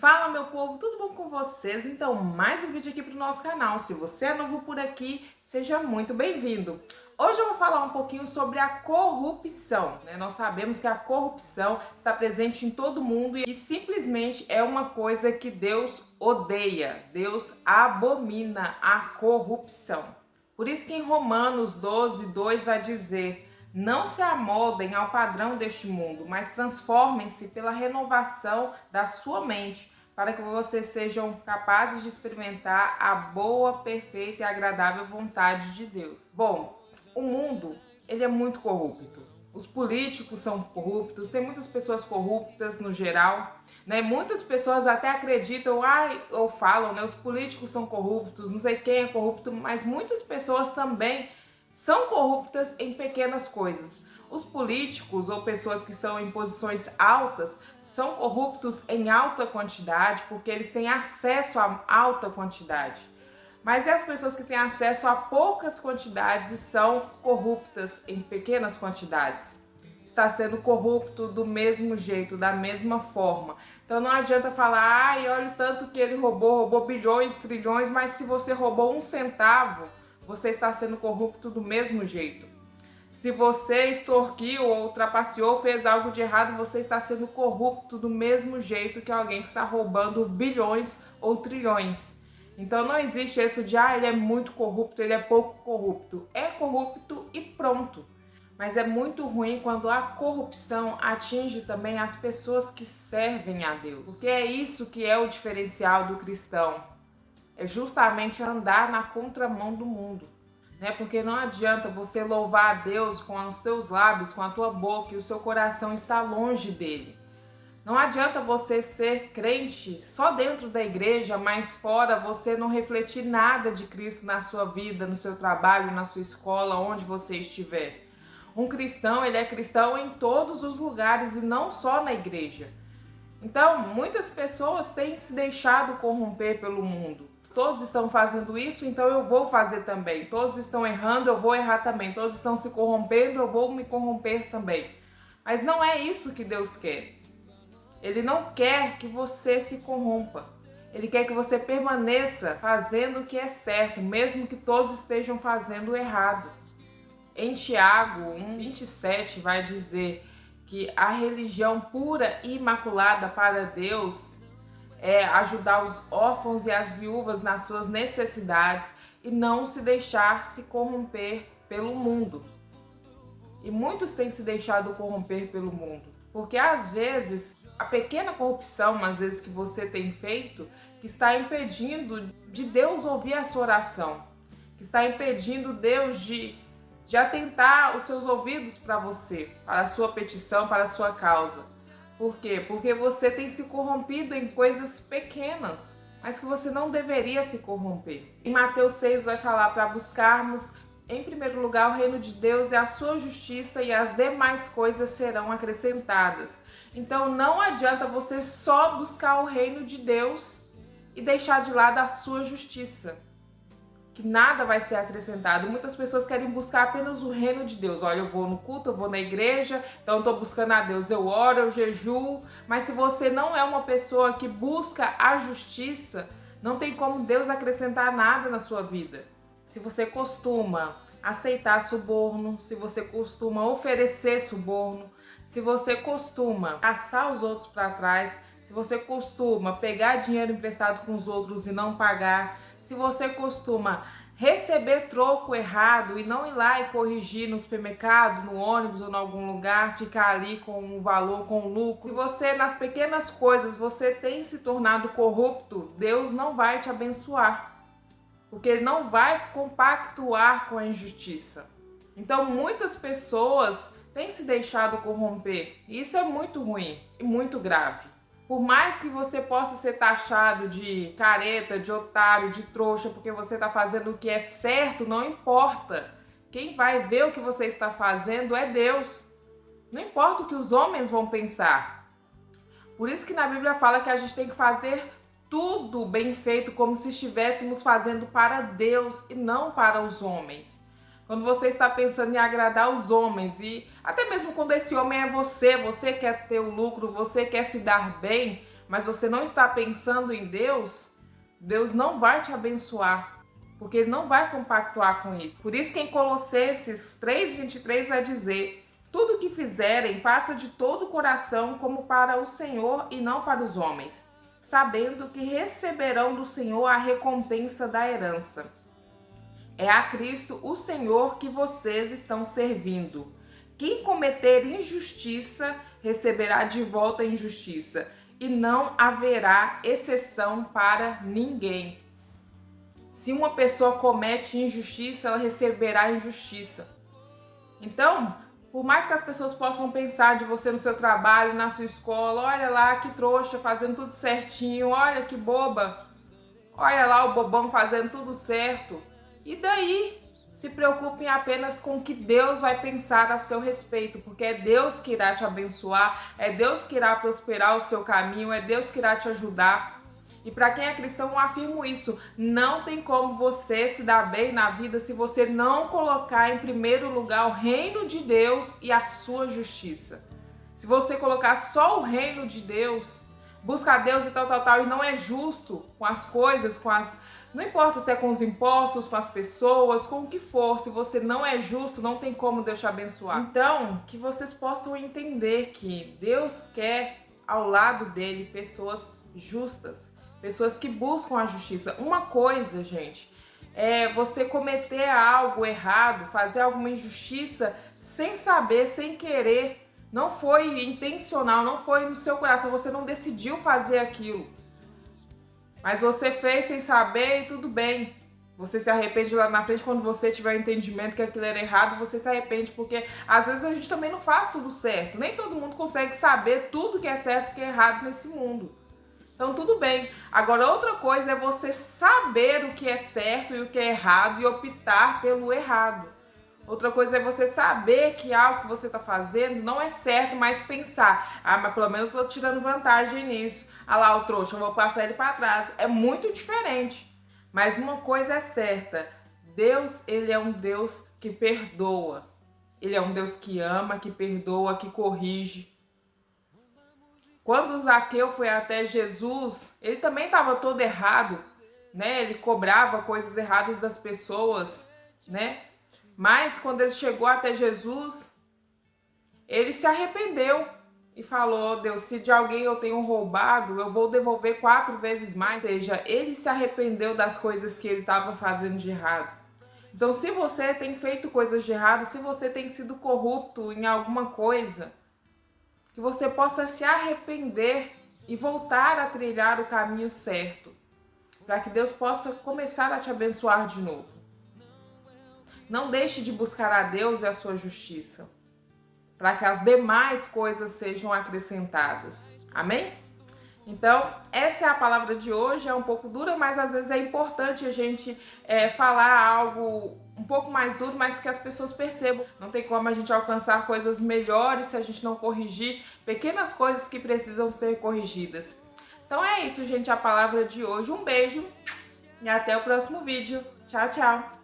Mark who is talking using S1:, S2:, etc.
S1: Fala, meu povo, tudo bom com vocês? Então, mais um vídeo aqui para o nosso canal. Se você é novo por aqui, seja muito bem-vindo. Hoje eu vou falar um pouquinho sobre a corrupção, né? Nós sabemos que a corrupção está presente em todo mundo e simplesmente é uma coisa que Deus odeia. Deus abomina a corrupção. Por isso que em Romanos 12:2 vai dizer: não se amoldem ao padrão deste mundo, mas transformem-se pela renovação da sua mente, para que vocês sejam capazes de experimentar a boa, perfeita e agradável vontade de Deus. Bom, o mundo, ele é muito corrupto. Os políticos são corruptos, tem muitas pessoas corruptas no geral, né? Muitas pessoas até acreditam, ou falam, né? Os políticos são corruptos, não sei quem é corrupto, mas muitas pessoas também são corruptas em pequenas coisas. Os políticos ou pessoas que estão em posições altas são corruptos em alta quantidade porque eles têm acesso a alta quantidade. Mas as pessoas que têm acesso a poucas quantidades são corruptas em pequenas quantidades. Está sendo corrupto do mesmo jeito, da mesma forma. Então não adianta falar, olha o tanto que ele roubou bilhões, trilhões, mas se você roubou um centavo, você está sendo corrupto do mesmo jeito. Se você extorquiu ou trapaceou, fez algo de errado, você está sendo corrupto do mesmo jeito que alguém que está roubando bilhões ou trilhões. Então não existe isso de, ele é muito corrupto, ele é pouco corrupto. É corrupto e pronto. Mas é muito ruim quando a corrupção atinge também as pessoas que servem a Deus. Porque é isso que é o diferencial do cristão. É justamente andar na contramão do mundo, né? Porque não adianta você louvar a Deus com os seus lábios, com a tua boca, e o seu coração está longe dele. Não adianta você ser crente só dentro da igreja, mas fora você não refletir nada de Cristo na sua vida, no seu trabalho, na sua escola, onde você estiver. Um cristão, ele é cristão em todos os lugares e não só na igreja. Então, muitas pessoas têm se deixado corromper pelo mundo. Todos estão fazendo isso, então eu vou fazer também. Todos estão errando, eu vou errar também. Todos estão se corrompendo, eu vou me corromper também. Mas não é isso que Deus quer. Ele não quer que você se corrompa. Ele quer que você permaneça fazendo o que é certo, mesmo que todos estejam fazendo o errado. Em Tiago 1:27 vai dizer que a religião pura e imaculada para Deus é ajudar os órfãos e as viúvas nas suas necessidades e não se deixar se corromper pelo mundo. E muitos têm se deixado corromper pelo mundo, porque às vezes a pequena corrupção, às vezes que você tem feito, que está impedindo de Deus ouvir a sua oração, que está impedindo Deus de atentar os seus ouvidos para você, para a sua petição, para a sua causa. Por quê? Porque você tem se corrompido em coisas pequenas, mas que você não deveria se corromper. Em Mateus 6 vai falar para buscarmos, em primeiro lugar, o reino de Deus e a sua justiça, e as demais coisas serão acrescentadas. Então não adianta você só buscar o reino de Deus e deixar de lado a sua justiça, que nada vai ser acrescentado. Muitas pessoas querem buscar apenas o reino de Deus. Olha, eu vou no culto, eu vou na igreja, então eu estou buscando a Deus, eu oro, eu jejuo, mas se você não é uma pessoa que busca a justiça, não tem como Deus acrescentar nada na sua vida. Se você costuma aceitar suborno, se você costuma oferecer suborno, se você costuma passar os outros para trás, se você costuma pegar dinheiro emprestado com os outros e não pagar, se você costuma receber troco errado e não ir lá e corrigir no supermercado, no ônibus ou em algum lugar, ficar ali com o valor, com o lucro. Se você, nas pequenas coisas, você tem se tornado corrupto, Deus não vai te abençoar, porque Ele não vai compactuar com a injustiça. Então, muitas pessoas têm se deixado corromper, e isso é muito ruim e muito grave. Por mais que você possa ser taxado de careta, de otário, de trouxa, porque você está fazendo o que é certo, não importa. Quem vai ver o que você está fazendo é Deus. Não importa o que os homens vão pensar. Por isso que na Bíblia fala que a gente tem que fazer tudo bem feito, como se estivéssemos fazendo para Deus e não para os homens. Quando você está pensando em agradar os homens, e até mesmo quando esse homem é você quer ter o lucro, você quer se dar bem, mas você não está pensando em Deus, Deus não vai te abençoar, porque Ele não vai compactuar com isso. Por isso que em Colossenses 3:23 vai dizer: tudo que fizerem, faça de todo o coração como para o Senhor e não para os homens, sabendo que receberão do Senhor a recompensa da herança. É a Cristo, o Senhor, que vocês estão servindo. Quem cometer injustiça, receberá de volta a injustiça, e não haverá exceção para ninguém. Se uma pessoa comete injustiça, ela receberá injustiça. Então, por mais que as pessoas possam pensar de você no seu trabalho, na sua escola, olha lá que trouxa, fazendo tudo certinho, olha que boba, olha lá o bobão fazendo tudo certo. E daí? Se preocupem apenas com o que Deus vai pensar a seu respeito, porque é Deus que irá te abençoar, é Deus que irá prosperar o seu caminho, é Deus que irá te ajudar. E para quem é cristão, eu afirmo isso: não tem como você se dar bem na vida se você não colocar em primeiro lugar o reino de Deus e a sua justiça. Se você colocar só o reino de Deus, busca a Deus e tal, e não é justo com as coisas, não importa se é com os impostos, com as pessoas, com o que for, se você não é justo, não tem como Deus te abençoar. Então, que vocês possam entender que Deus quer ao lado dele pessoas justas, pessoas que buscam a justiça. Uma coisa, gente, é você cometer algo errado, fazer alguma injustiça sem saber, sem querer, não foi intencional, não foi no seu coração, você não decidiu fazer aquilo. Mas você fez sem saber e tudo bem. Você se arrepende lá na frente quando você tiver o entendimento que aquilo era errado, você se arrepende, porque às vezes a gente também não faz tudo certo. Nem todo mundo consegue saber tudo que é certo e que é errado nesse mundo. Então tudo bem. Agora outra coisa é você saber o que é certo e o que é errado e optar pelo errado. Outra coisa é você saber que algo que você está fazendo não é certo, mas pensar: ah, mas pelo menos eu estou tirando vantagem nisso. Ah lá o trouxa, eu vou passar ele para trás. É muito diferente. Mas uma coisa é certa: Deus, Ele é um Deus que perdoa. Ele é um Deus que ama, que perdoa, que corrige. Quando Zaqueu foi até Jesus, ele também estava todo errado, né? Ele cobrava coisas erradas das pessoas, né? Mas quando ele chegou até Jesus, ele se arrependeu e falou: Deus, se de alguém eu tenho roubado, eu vou devolver 4 vezes mais. Ou seja, ele se arrependeu das coisas que ele estava fazendo de errado. Então, se você tem feito coisas de errado, se você tem sido corrupto em alguma coisa, que você possa se arrepender e voltar a trilhar o caminho certo, para que Deus possa começar a te abençoar de novo. Não deixe de buscar a Deus e a sua justiça, para que as demais coisas sejam acrescentadas. Amém? Então, essa é a palavra de hoje. É um pouco dura, mas às vezes é importante a gente falar algo um pouco mais duro, mas que as pessoas percebam. Não tem como a gente alcançar coisas melhores se a gente não corrigir pequenas coisas que precisam ser corrigidas. Então é isso, gente, a palavra de hoje. Um beijo e até o próximo vídeo. Tchau, tchau!